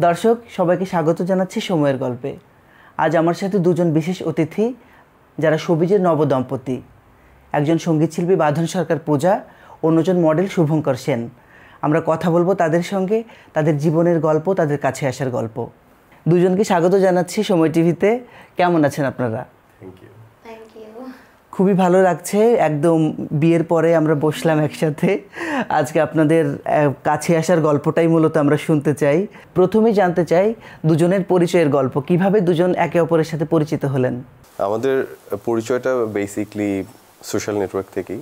দর্শক সবাইকে স্বাগত জানাচ্ছি সময়ের গল্পে। আজ আমার সাথে দুজন বিশেষ অতিথি যারা শোবিজের নবদম্পতি, একজন সঙ্গীতশিল্পী বাঁধন সরকার পূজা, অন্যজন মডেল শুভঙ্কর সেন। আমরা কথা বলবো তাদের সঙ্গে, তাদের জীবনের গল্প, তাদের কাছে আসার গল্প। দুজনকে স্বাগত জানাচ্ছি সময় টিভিতে। কেমন আছেন আপনারা? খুবই ভালো লাগছে। একদম বিয়ের পরে আমরা বসলাম একসাথে। আজকে আপনাদের কাছে আসার গল্পটাই মূলত আমরা শুনতে চাই। প্রথমেই জানতে চাই দুজনের পরিচয়ের গল্প, কিভাবে দুজন একে অপরের সাথে পরিচিত হলেন। আমাদের পরিচয়টা বেসিকলি সোশ্যাল নেটওয়ার্ক থেকেই।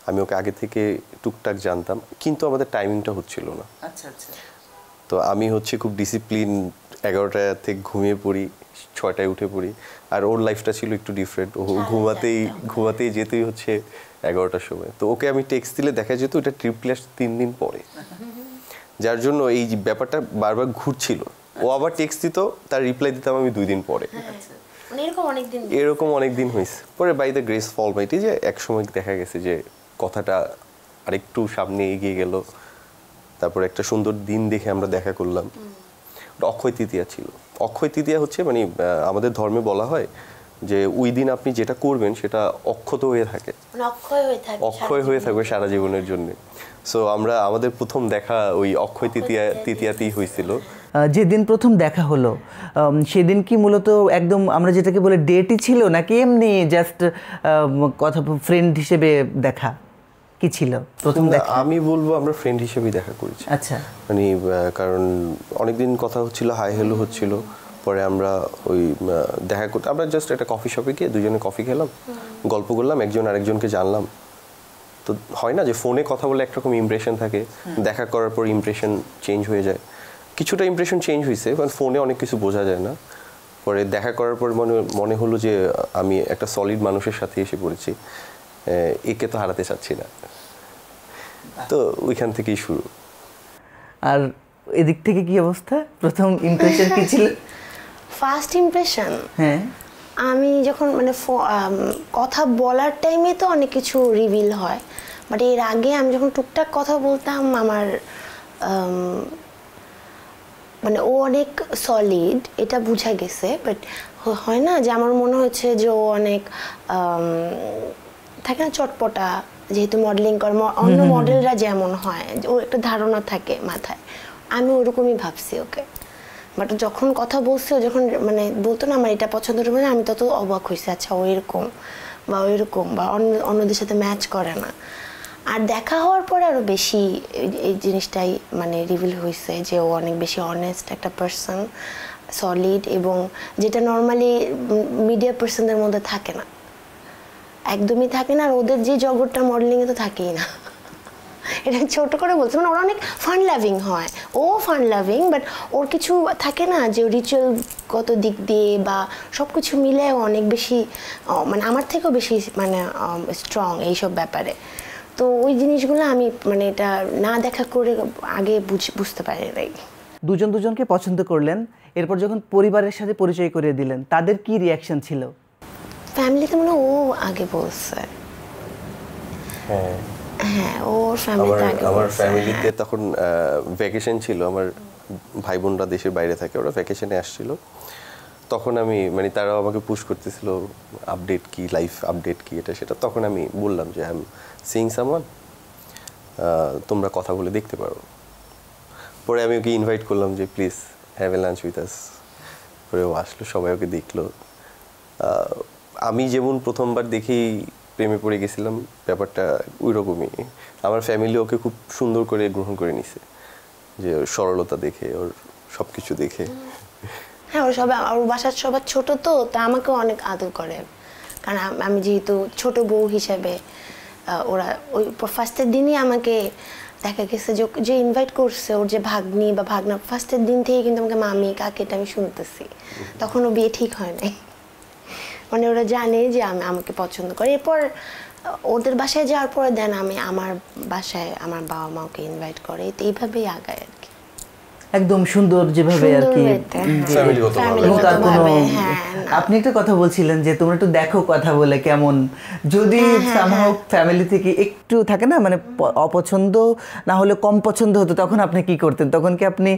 আমি ওকে আগে থেকে টুকটাক জানতাম, কিন্তু আমাদের টাইমিংটা হচ্ছিল না। আচ্ছা আচ্ছা। তো আমি খুব ডিসিপ্লিন, 11টা থেকে ঘুমিয়ে পড়ি, 6টায় উঠে পড়ি। আর ওর লাইফটা ছিল একটু ডিফারেন্ট। ও ঘুমাতেই যেতেই হচ্ছে 11টার সময়। তো ওকে আমি টেক্সট দিলে দেখা যেত এটা ট্রিপল 3 দিন পরে, যার জন্য এই ব্যাপারটা বারবার ঘুরছিল। ও আবার টেক্সট দিত, তার রিপ্লাই দিতাম আমি 2 দিন পরে। এরকম অনেক দিন হয়েছে। পরে বাই দ্য গ্রেস ফল মাইটি যে এক সময় দেখা গেছে যে কথাটা আরেকটু সামনে এগিয়ে গেল। তারপরে একটা সুন্দর দিন দেখে আমরা দেখা করলাম। অক্ষয় তৃতীয়া ছিল। অক্ষয় তৃতীয়া হচ্ছে মানে আমাদের ধর্মে বলা হয় যে ওই দিন আপনি যেটা করবেন সেটা অক্ষত হয়ে থাকে, অক্ষয় হয়ে থাকবে সারা জীবনের জন্য। সো আমাদের প্রথম দেখা ওই অক্ষয় তৃতীয়াতেই হয়েছিল। যেদিন প্রথম দেখা হলো সেদিন কি মূলত একদম আমরা যেটাকে বলে ডেটই ছিল, নাকি এমনি জাস্ট কথা ফ্রেন্ড হিসেবে দেখা? কি ছিল প্রথম দেখা? আমি বলবো আমরা ফ্রেন্ড হিসেবেই দেখা করেছি। আচ্ছা। মানে কারণ অনেকদিন কথা হচ্ছিল, হাই হ্যালো হচ্ছিল। পরে আমরা ওই দেখা করতে আমরা জাস্ট একটা কফি শপে গিয়ে দুজনে কফি খেলাম, গল্প করলাম, একজন আরেকজনকে জানলাম। তো হয় না যে ফোনে কথা বলে একরকম ইমপ্রেশন থাকে, দেখা করার পর ইমপ্রেশন চেঞ্জ হয়ে যায়। কিছুটা ইমপ্রেশন চেঞ্জ হয়েছে, কারণ ফোনে অনেক কিছু বোঝা যায় না। পরে দেখা করার পর মনে হলো যে আমি একটা সলিড মানুষের সাথে এসে পড়েছি, একে তো হারাতে চাচ্ছি না। তো ওইখান থেকেই শুরু। আর এদিক থেকে কি অবস্থা? প্রথম ইমপ্রেশন কি ছিল? ফার্স্ট ইমপ্রেশন, হ্যাঁ, আমি যখন মানে কথা বলার টাইমে তো অনেক কিছু রিভিল হয়, বাট এর আগে আমি যখন টুকটাক কথা বলতাম আমার মানে ও অনেক সলিড, এটা বোঝা গেছে। বাট হয় না যে আমার মনে হচ্ছে যে ও অনেক থাকে না চটপটা, যেহেতু মডেলিং করে, অন্য মডেলরা যেমন হয় ও একটা ধারণা থাকে মাথায়, আমি ওরকমই ভাবছি ওকে। বাট যখন কথা বলছে, যখন মানে বলতো না আমার এটা পছন্দ হবে না, আমি তত অবাক হয়েছি, আচ্ছা ও এরকম বা ওইরকম বা অন্যদের সাথে ম্যাচ করে না। আর দেখা হওয়ার পরে আরও বেশি এই জিনিসটাই মানে রিভিল হয়েছে যে ও অনেক বেশি অনেস্ট একটা পার্সন, সলিড, এবং যেটা নর্মালি মিডিয়া পার্সনদের মধ্যে থাকে না, একদমই থাকে না। আর ওদের যে জগৎটা মডেলিংয়ে তো থাকেই না। এটা ছোট করে বলছে, মানে ওরা অনেক ফান লাভিং হয়, ও ফান লাভিং, বাট ওর কিছু থাকে না যে রিচুয়ালগত দিক দিয়ে বা সব কিছু মিলে অনেক বেশি মানে আমার থেকেও বেশি মানে স্ট্রং এইসব ব্যাপারে। তো ওই জিনিসগুলো আমি মানে এটা না দেখা করে আগে বুঝতে পারি নাই। দুজনকে পছন্দ করলেন, এরপর যখন পরিবারের সাথে পরিচয় করিয়ে দিলেন তাদের কি রিয়াকশন ছিল? ফ্যামিলিতে মনে ও আগে বলছে। হ্যাঁ, ওর ফ্যামিলিতে আগে। আমার ফ্যামিলিতে তখন ভ্যাকেশন ছিল, আমার ভাই বোনরা দেশের বাইরে থাকে, ওরা ভ্যাকেশনে আসছিল। তখন আমি মানে তারাও আমাকে পুশ করতেছিল আপডেট কি, লাইফ আপডেট কি, এটা সেটা। তখন আমি বললাম যে আই এম সিইং সামওয়ান, তোমরা কথা বলে দেখতে পারো। পরে আমি ওকে ইনভাইট করলাম যে please have a lunch with us. পরে ও আসলো, সবাই ওকে দেখলো। আমি যেমন প্রথমবার দেখেই প্রেমে পড়ে গেছিলাম, ব্যাপারটা ওই রকমই। আমার ফ্যামিলি ওকে খুব সুন্দর করে গ্রহণ করে নিছে, যে সরলতা দেখে, ওর সব কিছু দেখে। হ্যাঁ, ওর সবাই, ওর বাসার সবার ছোট, তো তা আমাকেও অনেক আদর করে, কারণ আমি যেহেতু ছোট বউ হিসেবে। ওরা ওই ফার্স্টের দিনই আমাকে দেখা গেছে যে ইনভাইট করছে, ওর যে ভাগ্নি বা ভাগনা, ফার্স্টের দিন থেকে কিন্তু আমাকে মামি কাকিটা আমি শুনতেছি। তখনও বিয়ে ঠিক হয় নাই, মানে ওরা জানে যে আমাকে পছন্দ করে। এরপর ওদের বাসায় যাওয়ার পরে দেন আমি আমার বাসায় আমার বাবা মাকে ইনভাইট করে, তো এইভাবেই আগায় আর কি। একদম সুন্দর যেভাবে আর কি ফ্যামিলিগত এবং তার কোনো হ্যাঁ, আপনি একটা কথা বলছিলেন যে তোমরা একটু দেখো কথা বলে কেমন, যদি সামহাও ফ্যামিলি থেকে একটু থাকে না মানে অপছন্দ না হলে কম পছন্দ হতো তখন আপনি কি করতেন, তখন কি আপনি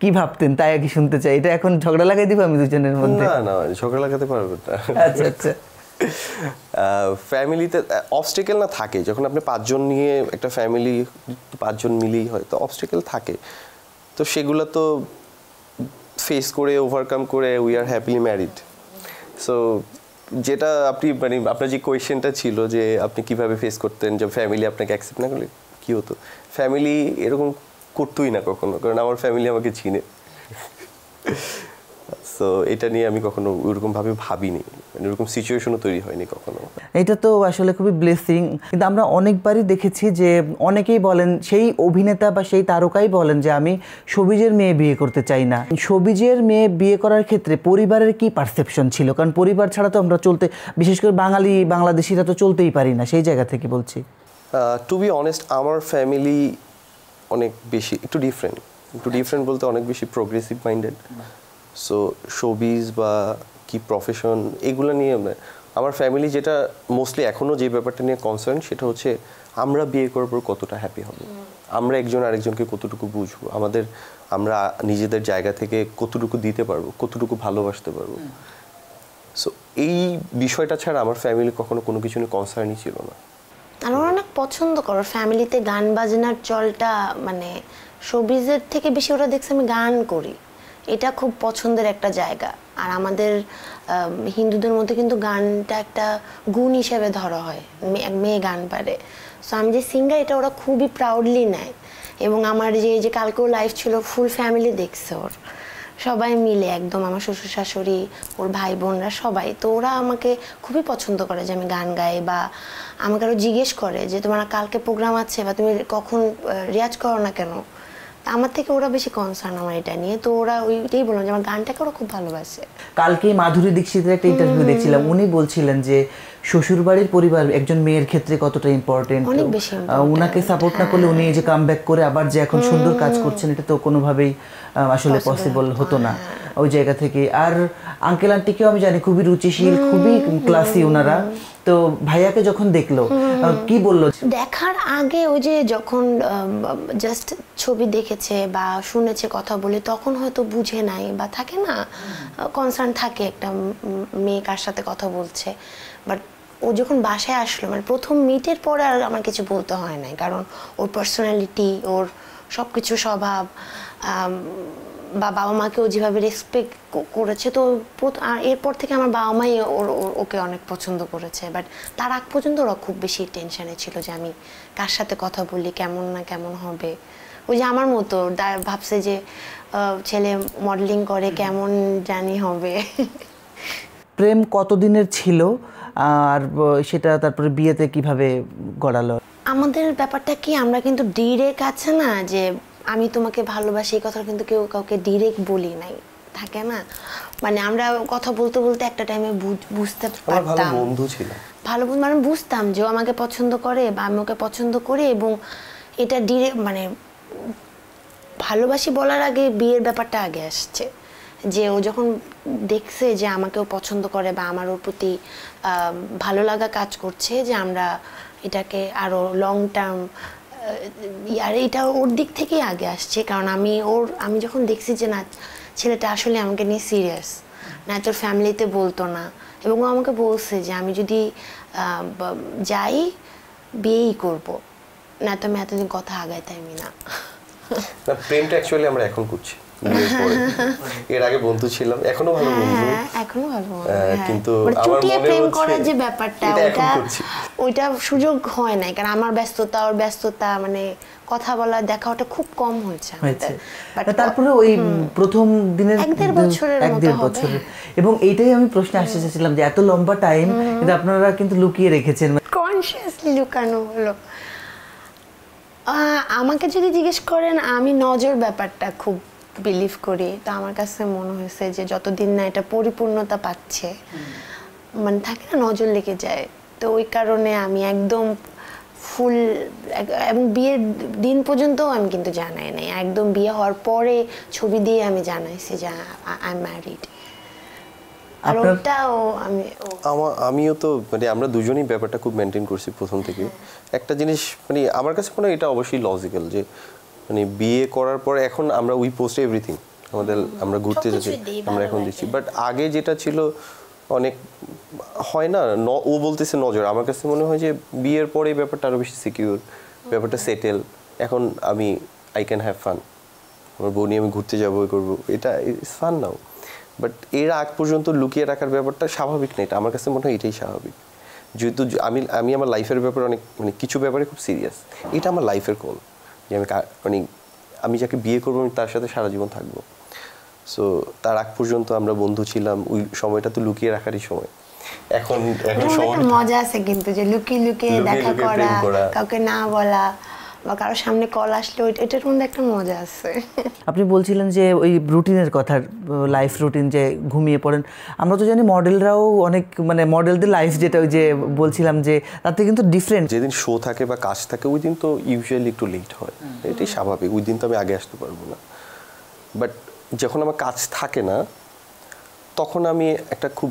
কি ভাবতেন তাই আর কি শুনতে চাই। এটা এখন ঝগড়া লাগাই দিব আমি দুজনের মধ্যে? না না ঝগড়া লাগাতে পারবে না। আচ্ছা আচ্ছা। ফ্যামিলিতে অবস্টেকেল না থাকে, যখন আপনি 5 জন নিয়ে একটা ফ্যামিলি 5 জন মিলেই হয় তো অবস্টেকেল থাকে, তো সেগুলো তো ফেস করে ওভারকাম করে we are happily married. So যেটা আপনি মানে আপনার যে কোয়েশ্চেনটা ছিল যে আপনি কিভাবে ফেস করতেন যে ফ্যামিলি আপনাকে অ্যাকসেপ্ট না করলে কি হতো, ফ্যামিলি এরকম করতোই না কখনো, কারণ আমার ফ্যামিলি আমাকে চিনে। সো এটা নিয়ে আমি কখনো ওইরকমভাবে ভাবিনি, মানে ওরকম সিচুয়েশনও তৈরি হয়নি কখনো। এটা তো আসলে খুবই ব্লেসিং, কিন্তু আমরা অনেকবারই দেখেছি যে অনেকেই বলেন, সেই অভিনেতা বা সেই তারকাই বলেন যে আমি শোবিজের মেয়ে বিয়ে করতে চাই না। শোবিজের মেয়ে বিয়ে করার ক্ষেত্রে পরিবারের কি পারসেপশন ছিল? কারণ পরিবার ছাড়া তো আমরা চলতে, বিশেষ করে বাংলাদেশিরা তো চলতেই পারি না, সেই জায়গা থেকে বলছি। টু বি অনেস্ট আমার ফ্যামিলি অনেক বেশি একটু ডিফারেন্ট বলতে অনেক বেশি প্রোগ্রেসিভ মাইন্ডেড। সো শোবিজ বা কি প্রফেশন এগুলো নিয়ে আমার ফ্যামিলি যেটা মোস্টলি এখনও যে ব্যাপারটা নিয়ে কনসার্ন সেটা হচ্ছে আমরা বিয়ে করার পর কতটা হ্যাপি হব, আমরা একজন আরেকজনকে কতটুকু বুঝবো, আমরা নিজেদের জায়গা থেকে কতটুকু দিতে পারবো, কতটুকু ভালোবাসতে পারবো। সো এই বিষয়টা ছাড়া আমার ফ্যামিলি কখনো কোনো কিছু নিয়ে কনসার্নই ছিল না। আর ওরা অনেক পছন্দ করো ফ্যামিলিতে গান বাজনার চলটা, মানে শোবিজের থেকে বেশি ওরা দেখছে আমি গান করি, এটা খুব পছন্দের একটা জায়গা। আর আমাদের হিন্দুদের মধ্যে কিন্তু গানটা একটা গুণ হিসেবে ধরা হয়, মেয়ে গান পারে। সো আমি যে সিঙ্গার এটা ওরা খুবই প্রাউডলি নেয়। এবং আমার যে কালকেও লাইফ ছিল ফুল ফ্যামিলি দেখছে, ওর সবাই মিলে একদম, আমার শ্বশুর শাশুড়ি, ওর ভাই বোনরা সবাই, তো ওরা আমাকে খুবই পছন্দ করে যে আমি গান গাই, বা আমাকে আরও জিজ্ঞেস করে যে তোমার কালকে প্রোগ্রাম আছে বা তুমি কখন রেয়াজ করো না কেন। আমার থেকে ওরা বেশি কনসার্ন আমার এটা নিয়ে, তো ওরা ওইটাই বললাম যে আমার গানটাকে ওরা খুব ভালোবাসে। কালকে মাধুরী দীক্ষিতের একটা ইন্টারভিউ দেখছিলাম, উনি বলছিলেন যে শ্বশুরবাড়ির পরিবার একজন মেয়ের ক্ষেত্রে কতটা ইম্পর্টেন্ট, উনাকে সাপোর্ট না করলে উনি এই যে কাম ব্যাক করে আবার যে এখন সুন্দর কাজ করছেন এটা তো কোনোভাবেই আসলে পসিবল হতো না ওই জায়গা থেকে। আর আঙ্কেল আন্টিকেও আমি জানি খুবই রুচিশীল, খুবই ক্লাসি ওনারা। তো ভাইয়াকে যখন দেখলো কি বললো? দেখার আগে ওই যে যখন জাস্ট ছবি দেখেছে বা শুনেছে কথা বলে তখন হয়তো বুঝে নাই, বা থাকে না কনসার্ন থাকে একটা মেয়ে কার সাথে কথা বলছে। বাট ও যখন বাসায় আসলো, মানে প্রথম মিটের পরে আর আমার কিছু বলতে হয় নাই, কারণ ওর পার্সোনালিটি, ওর সব কিছু স্বভাব, বা বাবা মাকেও যেভাবে রেসপেক্ট করেছে, তো এরপর থেকে আমার বাবা মাই ওকে অনেক পছন্দ করেছে। বাট তার আগ পর্যন্ত ওরা খুব বেশি টেনশনে ছিল যে আমি কার সাথে কথা বলি, কেমন না কেমন হবে। ওই যে আমার মতো ভাবছে যে ছেলে মডেলিং করে কেমন জানি হবে। প্রেম কতদিনের ছিল আর সেটা তারপরে বিয়েতে কিভাবে গড়ালো? আমাদের ব্যাপারটা কি, আমরা কিন্তু ডিরেক্ট আছে না যে আমি তোমাকে ভালোবাসি, এই কথা কিন্তু কেউ কাউকে ডিরেক্ট বলি নাই, থাকে না, মানে আমরা কথা বলতে বলতে একটা টাইমে বুঝতে পারতাম, ভালো বন্ধু ছিল, ভালো বন্ধু, মানে বুঝতাম যে ও আমাকে পছন্দ করে বা আমি ওকে পছন্দ করি। এবং এটা ডিরেক্ট মানে ভালোবাসি বলার আগে বিয়ের ব্যাপারটা আগে আসছে, যে ও যখন দেখছে যে আমাকেও পছন্দ করে বা আমার ওর প্রতি ভালো লাগা কাজ করছে, যে আমরা এটাকে আরও লং টার্ম, আর এটা ওর দিক থেকেই আগে আসছে। কারণ আমি যখন দেখছি যে না ছেলেটা আসলে আমাকে নিয়ে সিরিয়াস, না তোর ফ্যামিলিতে বলতো না, এবং ও আমাকে বলছে যে আমি যদি যাই বিয়েই করব, না তো আমি এতদিন কথা আগাইতে আমি না। প্রেমটা অ্যাকচুয়ালি আমরা এখন করছি, এর আগে বন্ধু ছিলাম, এখনো ভালো বন্ধু, এখনো ভালো, কিন্তু চুটিয়ে প্রেম করার যে ব্যাপারটা ওইটা সুযোগ হয় নাই, কারণ আমার ব্যস্ততা, ওর ব্যস্ততা, মানে কথা বলা দেখা ওটা খুব কম হয়েছে। তারপরে ওই প্রথম দিনের 1.5 বছরের এবং এইটাই আমি প্রশ্ন আসতে চাইছিলাম যে এত লম্বা টাইম কিন্তু আপনারা কিন্তু লুকিয়ে রেখেছেন, কনসিয়াসলি লুকানো হলো। আমাকে যদি জিজ্ঞেস করেন, আমি নজর ব্যাপারটা খুব বিলিভ করি, তো আমার কাছে মনে হয়েছে যে যতদিন না এটা পরিপূর্ণতা পাচ্ছে, মানে থাকে না নজর লেগে যায়, তো ওই কারণে আমি একদম ফুল এবং বিয়ের দিন পর্যন্তও আমি কিন্তু জানাই নাই, একদম বিয়ে হওয়ার পরে ছবি দিয়ে আমি জানাইছি যে আই এম ম্যারিড। আর ওটাও আমিও তো মানে আমরা দুজনেই ব্যাপারটা খুব মেনটেন করছি প্রথম থেকে। একটা জিনিস মানে আমার কাছে মনে হয় এটা অবশ্যই লজিক্যাল যে মানে বিয়ে করার পরে এখন আমরা উই পোস্ট এভরিথিং, আমাদের আমরা ঘুরতে যাচ্ছি আমরা এখন দিচ্ছি, বাট আগে যেটা ছিল অনেক হয় না, ও বলতেছে নজর, আমার কাছে মনে হয় যে বিয়ের পরে ব্যাপারটা আরো বেশি সিকিউর, ব্যাপারটা সেটেল। এখন আমি আই ক্যান হ্যাভ ফান, আমার বউ নিয়ে আমি ঘুরতে যাবো করবো, এটা ইটস ফান নাও। বাট এর আগ পর্যন্ত লুকিয়ে রাখার ব্যাপারটা স্বাভাবিক না, এটা আমার কাছে মনে হয় এটাই স্বাভাবিক। যেহেতু আমি আমার লাইফের ব্যাপারে অনেক মানে কিছু ব্যাপারে খুব সিরিয়াস, এটা আমার লাইফের কোন যে আমি মানে আমি যাকে বিয়ে করবো আমি তার সাথে সারা জীবন থাকবো। সো তার আগ পর্যন্ত আমরা বন্ধু ছিলাম, ওই সময়টা তো লুকিয়ে রাখারই সময়। এখন মজা আছে কিন্তু যে লুকিয়ে লুকিয়ে দেখা করা, কাউকে না বলা বা কারোর সামনে কল আসলে এটার মধ্যে একটা মজা আছে। আপনি বলছিলেন যে ওই রুটিনের কথা, লাইফ রুটিন যে ঘুমিয়ে পড়েন, আমরা তো জানি মডেলরাও অনেক মানে মডেলদের লাইফ যেটা ওই যে বলছিলাম যে তাতে কিন্তু ডিফারেন্ট। যেদিন শো থাকে বা কাজ থাকে ওই দিন তো ইউজুয়ালি একটু লেট হয়, এটাই স্বাভাবিক, ওই দিন তো আমি আগে আসতে পারবো না। বাট যখন আমার কাজ থাকে না তখন আমি একটা খুব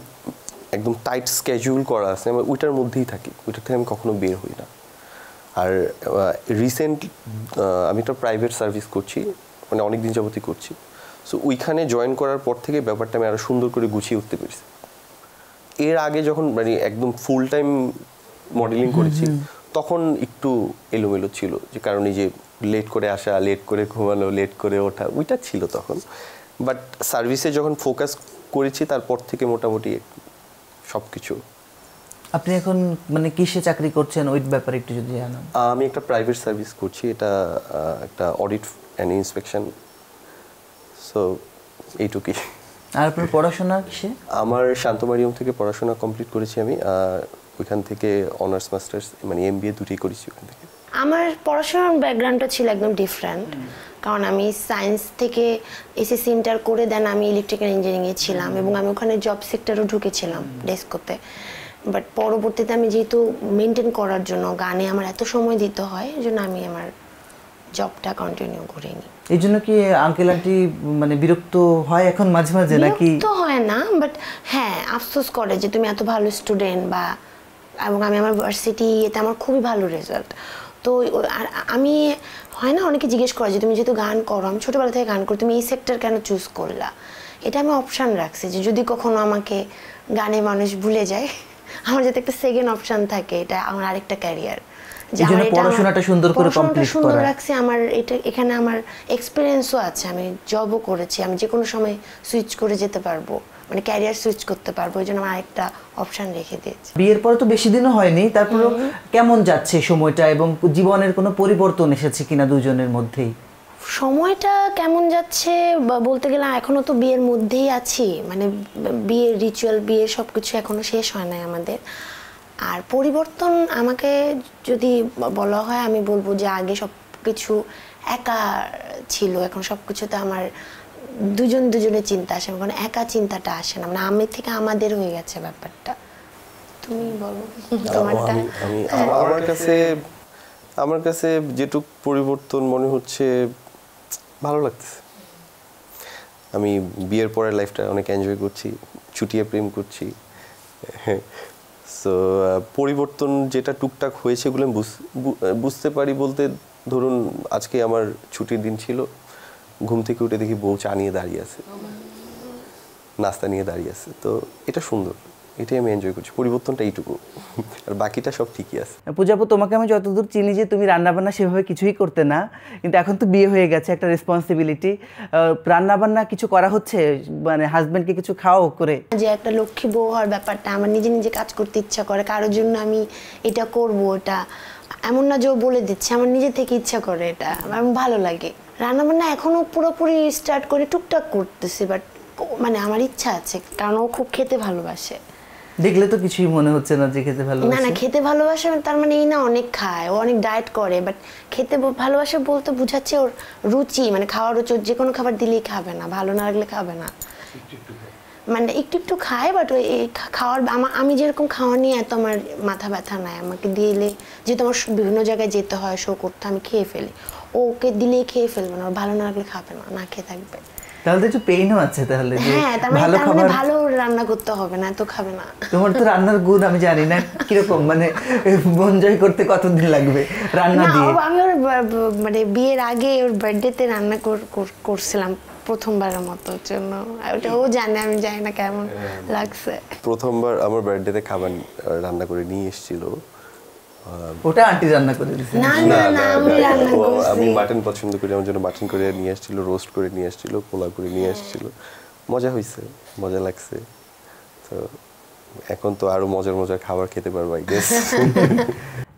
একদম টাইট স্কেডিউল করা আছে, আমি ওইটার মধ্যেই থাকি, ওইটার থেকে আমি কখনো বের হই না। আর রিসেন্ট আমি একটা প্রাইভেট সার্ভিস করছি, মানে অনেক দিন যাবতই করছি। সো ওইখানে জয়েন করার পর থেকে ব্যাপারটা আমি আরও সুন্দর করে গুছিয়ে উঠতে পেরেছি। এর আগে যখন মানে একদম ফুল টাইম মডেলিং করেছি তখন একটু এলোমেলো ছিল, যে কারণ এই যে লেট করে আসা, লেট করে ঘুমানো, লেট করে ওঠা, ওইটা ছিল তখন। বাট সার্ভিসে যখন ফোকাস করেছি তারপর থেকে মোটামুটি সব কিছু। আপনি এখন মানে কিসে চাকরি করছেন ওই ব্যাপারে একটু যদি জানান। আমি একটা প্রাইভেট সার্ভিস করছি, এটা একটা অডিট অ্যান্ড ইন্সপেকশন, সো এইটুকুই। আর আপনার পড়াশোনা কিসে? আমার শান্তমারিয়াম থেকে পড়াশোনা কমপ্লিট করেছি আমি, ওইখান থেকে অনার্স মাস্টার্স মানে MBA দুটোই করেছি ওখান থেকে। আমার পড়াশোনার ব্যাকগ্রাউন্ডটা ছিল একদম ডিফারেন্ট, কারণ আমি সায়েন্স থেকে SSC ইন্টার করে দেন আমি ইলেকট্রিক্যাল ইঞ্জিনিয়ারিংয়ে ছিলাম এবং আমি ওখানে জব সেক্টরও ঢুকেছিলাম ডেস্কোতে। বাট পরবর্তীতে আমি যেহেতু মেনটেন করার জন্য গানে আমার এত সময় দিতে হয়, এই জন্য আমি আমার জবটা কন্টিনিউ করিনি। এই জন্য কি আঙ্কেল আন্টি মানে বিরক্ত হয় এখন মাঝে মাঝে নাকি? বিরক্ত হয় না, বাট হ্যাঁ আফসোস করে যে তুমি এত ভালো স্টুডেন্ট, বা এবং আমি আমার ভার্সিটি এতে আমার খুবই ভালো রেজাল্ট। তো আর আমি হয় না, অনেকে জিজ্ঞেস করে যে তুমি যেহেতু গান করো, আমি ছোটোবেলা থেকে গান করি, তুমি এই সেক্টর কেন চুজ করলা? এটা আমি অপশান রাখছি যে যদি কখনো আমাকে গানে মানুষ ভুলে যায়, আমার যাতে একটা সেকেন্ড অপশান থাকে, এটা আমার আরেকটা ক্যারিয়ার। যে আমার পড়াশোনাটা সুন্দর করে কমপ্লিট করা, সুন্দর রাখছি, আমার এটা এখানে আমার এক্সপেরিয়েন্সও আছে, আমি জবও করেছি, আমি যে কোনো সময় সুইচ করে যেতে পারবো, মানে ক্যারিয়ার সুইচ করতে পারবো, এই জন্য আমার আরেকটা অপশান রেখে দিয়েছি। বিয়ের পরে তো বেশি দিনও হয়নি, তারপরেও কেমন যাচ্ছে সময়টা এবং জীবনের কোনো পরিবর্তন এসেছে কিনা দুজনের মধ্যেই? সময়টা কেমন যাচ্ছে বলতে গেলে এখনো তো বিয়ের মধ্যেই আছি, মানে বিয়ের রিচুয়াল, বিয়ের সব কিছু এখনো শেষ হয় নাই আমাদের। আর পরিবর্তন আমাকে যদি বলা হয়, আমি বলবো যে আগে সব কিছু একা ছিল, এখন সব কিছুতে আমার দুজনের চিন্তা আসে, এখন একা চিন্তাটা আসে না, মানে আমি থেকে আমাদের হয়ে গেছে ব্যাপারটা। তুমি বলো তোমারটা। আমার কাছে যেটুক পরিবর্তন মনে হচ্ছে, ভালো লাগতেছে। আমি বিয়ের পরের লাইফটা অনেক এনজয় করছি, ছুটিয়ে প্রেম করছি। সো পরিবর্তন যেটা টুকটাক হয়েছে এগুলো আমি বুঝতে পারি বলতে, ধরুন আজকে আমার ছুটির দিন ছিল, ঘুম থেকে উঠে দেখি বউ চা নিয়ে দাঁড়িয়ে আছে, নাস্তা নিয়ে দাঁড়িয়ে আছে, তো এটা সুন্দর, এটাই আমি এনজয় করছি। পরিবর্তনটা এইটুকু, আর বাকিটা সব ঠিকই আছে। পূজাপু, তোমাকে আমি যতদূর চিনি যে তুমি রান্নাবান্না সেভাবে কিছুই করতে না, কিন্তু এখন তো বিয়ে হয়ে গেছে, একটা রেসপন্সিবিলিটি, রান্নাবান্না কিছু করা হচ্ছে, মানে হাজবেন্ডকে কিছু খাওয়াও করে? যে একটা লক্ষ্মী বউ হওয়ার ব্যাপারটা, আমার নিজে নিজে কাজ করতে ইচ্ছা করে, কারোর জন্য আমি এটা করব, এটা এমন না যে বলে দিচ্ছে, আমার নিজে থেকে ইচ্ছা করে, এটা আমার ভালো লাগে। রান্নাবান্না এখনো পুরোপুরি স্টার্ট করে টুকটাক করতেছি, বাট মানে আমার ইচ্ছা আছে, কারণ ও খুব খেতে ভালোবাসে। দেখলে তো কিছুই মনে হচ্ছে না যে খেতে ভালোবাসে। না না, খেতে ভালোবাসে তার মানে এই না অনেক খায়, ও অনেক ডায়েট করে, বাট খেতে ভালোবাসে বলতে বুঝাচ্ছে ওর রুচি, মানে খাওয়ার রুচি, যে কোনো খাবার দিলেই খাবে না, ভালো না লাগলে খাবে না, মানে একটু একটু খায়, বাট ওই খাওয়ার আমি যেরকম খাওয়া নিয়ে এত আমার মাথা ব্যথা নাই, আমাকে দিলে যেহেতু আমার বিভিন্ন জায়গায় যেতে হয় শো করতে, আমি খেয়ে ফেলি। ওকে দিলেই খেয়ে ফেলবে না, ওর ভালো না লাগলে খাবে না, না খেয়ে থাকবে। তাহলে তো একটু পেইনও আছে তাহলে, যে হ্যাঁ, তার মানে ভালো খাবার ভালো রান্না করতে হবে না, তো খাবে না। তোমার তো রান্নার গুণ আমি জানি না কিরকম, মানে মন জয় করতে কতদিন লাগবে রান্না না, দিয়ে? আমি ওর মানে বিয়ের আগে ওর বার্থডেতে রান্না করছিলাম প্রথমবারের মতো জন্য, ওটা ও জানে, আমি জানি না কেমন লাগছে। প্রথমবার আমার বার্থডেতে খাবার রান্না করে নিয়ে এসেছিল। ওটা আন্টি রান্না করে দিয়েছে? না না না, আমি রান্না করছি। আমি মাটন পছন্দ করি, আমার জন্য মাটন করে নিয়ে আসছিল, রোস্ট করে নিয়ে আসছিল, পোলাও করে নিয়ে আসছিল। মজা হয়েছে, মজা লাগছে। তো এখন তো আরো মজার মজার খাবার খেতে পারবো আই গেস।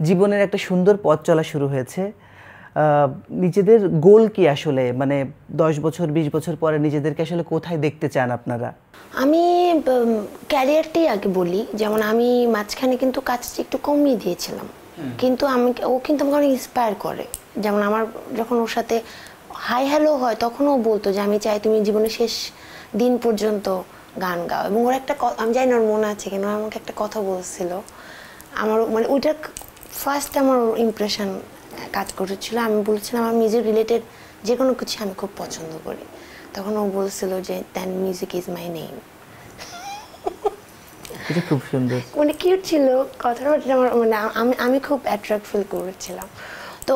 জীবনের একটা সুন্দর পথ চলা শুরু হয়েছে। নিজেদের গোল কি আসলে, মানে 10 বছর 20 বছর পরে নিজেদেরকে আসলে কোথায় দেখতে চান আপনারা? আমি ক্যারিয়ারটাই আগে বলি, যেমন আমি মাঝখানে কিন্তু কাজটা একটু কমিয়ে দিয়েছিলাম, কিন্তু ও কিন্তু আমাকে অনেক ইন্সপায়ার করে। যেমন আমার যখন ওর সাথে হাই হ্যালো হয়, তখন ও বলতো যে আমি চাই তুমি জীবনের শেষ দিন পর্যন্ত গান গাও। এবং ওর একটা আমি জানি না ওর মনে আছে কিনা, আমাকে একটা কথা বলছিল, আমার মানে ওইটা ফার্স্ট আমার ইমপ্রেশন কাজ করেছিল। আমি বলছিলাম আমার মিউজিক রিলেটেড যে কোনো কিছু আমি খুব পছন্দ করি, তখন ও বলছিল যে দেন মিউজিক ইজ মাই নেম। এটা খুব সুন্দর, মানে কিউট ছিল কথাটা, আমার মানে আমি খুব অ্যাট্রাক্ট ফিল করেছিলাম। তো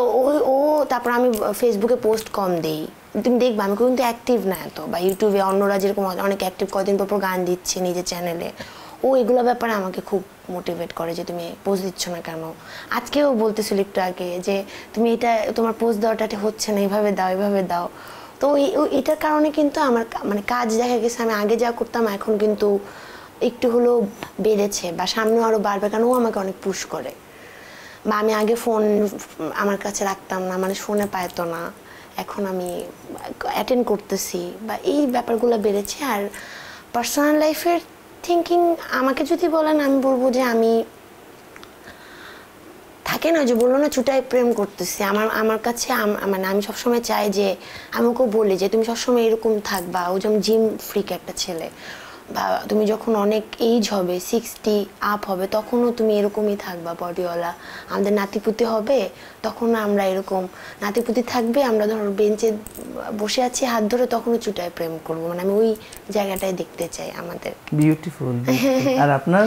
ও তারপর আমি ফেসবুকে পোস্ট কম দেই, তুমি দেখবে আমি কিন্তু অ্যাক্টিভ না এত, বা ইউটিউবে অন্যরা যেরকম অনেক অ্যাক্টিভ, কদিন পর গান দিচ্ছে নিজের চ্যানেলে, ও এগুলো ব্যাপারে আমাকে খুব মোটিভেট করে যে তুমি পোস্ট দিচ্ছ না কেন। আজকেও বলতেছিল একটু আগে যে তুমি এটা তোমার পোস্ট দেওয়াটা হচ্ছে না, এইভাবে দাও এইভাবে দাও। তো এটার কারণে কিন্তু আমার মানে কাজ দেখা গেছে আমি আগে যা করতাম এখন কিন্তু একটু হলেও বেড়েছে, বা সামনেও আরও বাড়বে, কারণ ও আমাকে অনেক পুশ করে। বা আমি আগে ফোন আমার কাছে রাখতাম না, মানে ফোনে পাইতো না, এখন আমি অ্যাটেন্ড করতেছি, বা এই ব্যাপারগুলো বেড়েছে। আর পার্সোনাল লাইফের থিঙ্কিং আমাকে যদি বলেন, আমি বলবো যে আমি থাকে না যে বললো না চুটাই প্রেম করতেছি, আমার কাছে মানে আমি সবসময় চাই যে, আমি ওকে বলি যে তুমি সবসময় এরকম থাকবা। ও যেমন জিম ফ্রিক একটা ছেলে, বা তুমি যখন অনেক এইজ হবে 60 আপ হবে তখনও তুমি এরকমই থাকবা বডিওয়ালা। আমাদের নাতিপুতি হবে তখন আমরা এরকম নাতিপুতি থাকবে, আমরা ধরো বেঞ্চে বসে আছি হাত ধরে, তখনও চুটায় প্রেম করবো। মানে আমি ওই জায়গাটাই দেখতে চাই আমাদের। বিউটিফুল। আর আপনার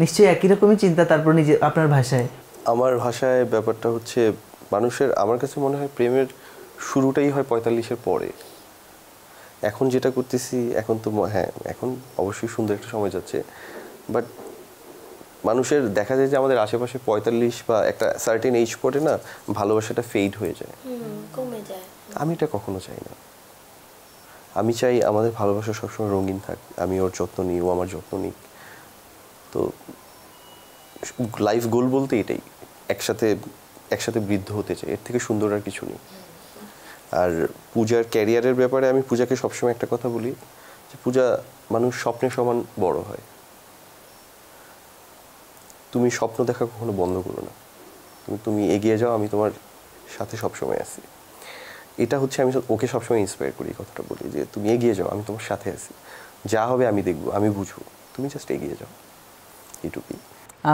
নিশ্চয়ই একই রকমই চিন্তা, তারপর নিজে আপনার ভাষায়? আমার ভাষায় ব্যাপারটা হচ্ছে মানুষের, আমার কাছে মনে হয় প্রেমের শুরুটাই হয় 45-এর পরে। এখন যেটা করতেছি এখন তো হ্যাঁ এখন অবশ্যই সুন্দর একটা সময় যাচ্ছে, বাট মানুষের দেখা যায় যে আমাদের আশেপাশে 45 বা একটা সার্টেন এজ পরে না ভালোবাসাটা ফেড হয়ে যায়, কমে যায়। আমি এটা কখনো চাই না। আমি চাই আমাদের ভালোবাসা সবসময় রঙিন থাক, আমি ওর যত্ন নিই, ও আমার যত্ন নিক। তো লাইফ গোল বলতে এটাই, একসাথে বৃদ্ধ হতে চাই, এর থেকে সুন্দর আর কিছু নেই। আর পূজার ক্যারিয়ারের ব্যাপারে আমি পূজাকে সবসময় একটা কথা বলি যে পূজা, মানুষ স্বপ্নের সমান বড় হয়। তুমি স্বপ্ন দেখা কখনো বন্ধ করো না, তুমি এগিয়ে যাও, আমি তোমার সাথে সবসময় আছি। এটা হচ্ছে আমি ওকে সবসময় ইন্সপায়ার করি, কথাটা বলি যে তুমি এগিয়ে যাও, আমি তোমার সাথে আছি, যা হবে আমি দেখবো, আমি বুঝবো, তুমি জাস্ট এগিয়ে যাও, এইটুকুই।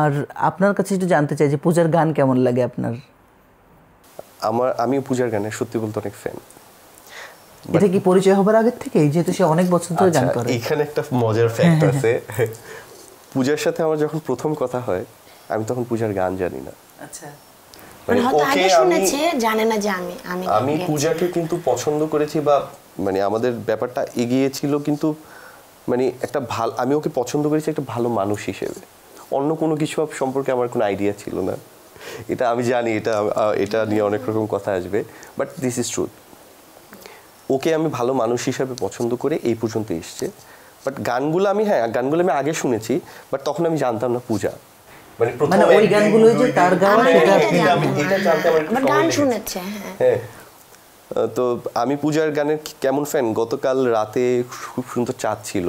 আর আপনার কাছে একটু জানতে চাই যে পূজার গান কেমন লাগে আপনার? আমি পূজার গানের সত্যি বলতে অনেক ফ্যান। এটা কি পরিচয় হবার আগের থেকে, যেহেতু সে অনেক বছর ধরে গান করে? এখানে একটা মজার ফ্যাক্ট আছে, পূজার সাথে আমার যখন প্রথম কথা হয় আমি তখন পূজার গান জানি না। আচ্ছা, মানে হয়তো আগে শুনেছে, জানে না যে আমি পূজাকে কিন্তু পছন্দ করেছি, বা মানে আমাদের ব্যাপারটা এগিয়েছিল, কিন্তু মানে একটা ভালো, আমি ওকে পছন্দ করেছি একটা ভালো মানুষ হিসেবে, অন্য কোনো কিছু সম্পর্কে আমার কোনো আইডিয়া ছিল না। এটা আমি জানি, এটা নিয়ে অনেক রকম কথা আসবে, বাট দিস ইজ ট্রুথ। ওকে আমি ভালো মানুষ হিসাবে পছন্দ করে এই পর্যন্ত এসছে। বাট গানগুলো আমি আগে শুনেছি, বাট তখন আমি জানতাম না পূজা, মানে ওই গানগুলোই যে তার গাওয়া, সেটা এটা জানতে আমার গান শুনেছে। হ্যাঁ, তো আমি পূজার গানের কেমন ফ্যান, গতকাল রাতে খুব সুন্দর চাঁদ ছিল,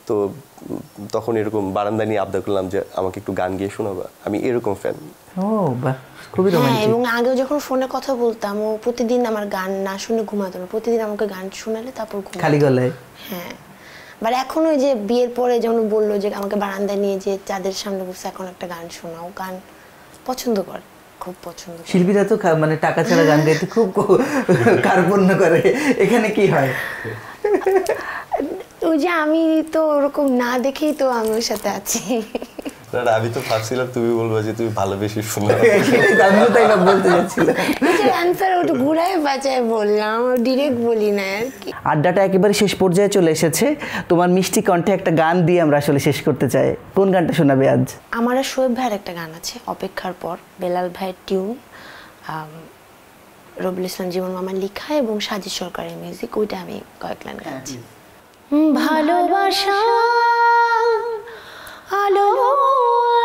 তো তখন এরকম বারান্দা নিয়ে আবদার করলাম যে আমাকে একটু গান গিয়ে শোনাবা, আমি এরকম ফ্যান। ও বাহ, খুবই রোমান্টিক। এবং আগেও যখন ফোনে কথা বলতাম, ও প্রতিদিন আমার গান না শুনে ঘুমাতো না, প্রতিদিন আমাকে গান শোনালে তারপর ঘুমাতো খালি গলায়? হ্যাঁ, বাট এখন ওই যে বিয়ের পরে যেমন বললো যে আমাকে বারান্দায় নিয়ে যে চাঁদের সামনে বসে এখন একটা গান শোনাও, গান পছন্দ করে, খুব পছন্দ করে। শিল্পীরা তো মানে টাকা ছাড়া গান গাইতে খুব কার্পণ্য করে, এখানে কি হয়? ওই যে আমি তো ওরকম না দেখেই তো আমি ওর সাথে আছি। না আমি তো ভাবছিলাম তুমি বলবে যে তুমি ভালোবেসে শোনো। আমিও তাই বলতে যাচ্ছিলাম। অ্যান্সার ওটা ঘুরায় বাঁচায় বললাম, ডিরেক্ট বলি না আর কি। আড্ডাটা একেবারে শেষ পর্যায়ে চলে এসেছে। তোমার মিষ্টি কণ্ঠে একটা গান দিয়ে আমরা আসলে শেষ করতে চাই। কোন গানটা শোনাবে আজ? আমার আর শোয়েব ভাইয়ের একটা গান আছে অপেক্ষার পর, বেলাল ভাইয়ের টিউন, রবিউল ইসলাম জীবন মামার লেখা এবং সাজিদ সরকারের মিউজিক। ওইটা আমি কয়েক লাইন গাচ্ছি। ভালোবাসা আলো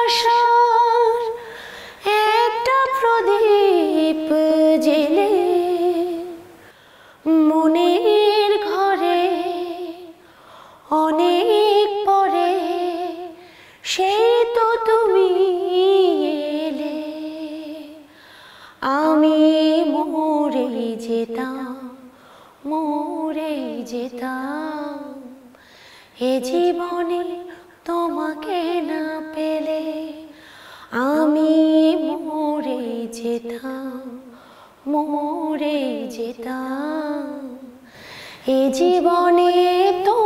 আশার একটা প্রদীপ জেলে মনের ঘরে অনেক পরে সেই তো তুমি এলে, আমি মরে যেতাম মরে যেতাম এ জীবনে তোমাকে না পেলে, আমি মরে যেতাম মরে যেতাম এ জীবনে তো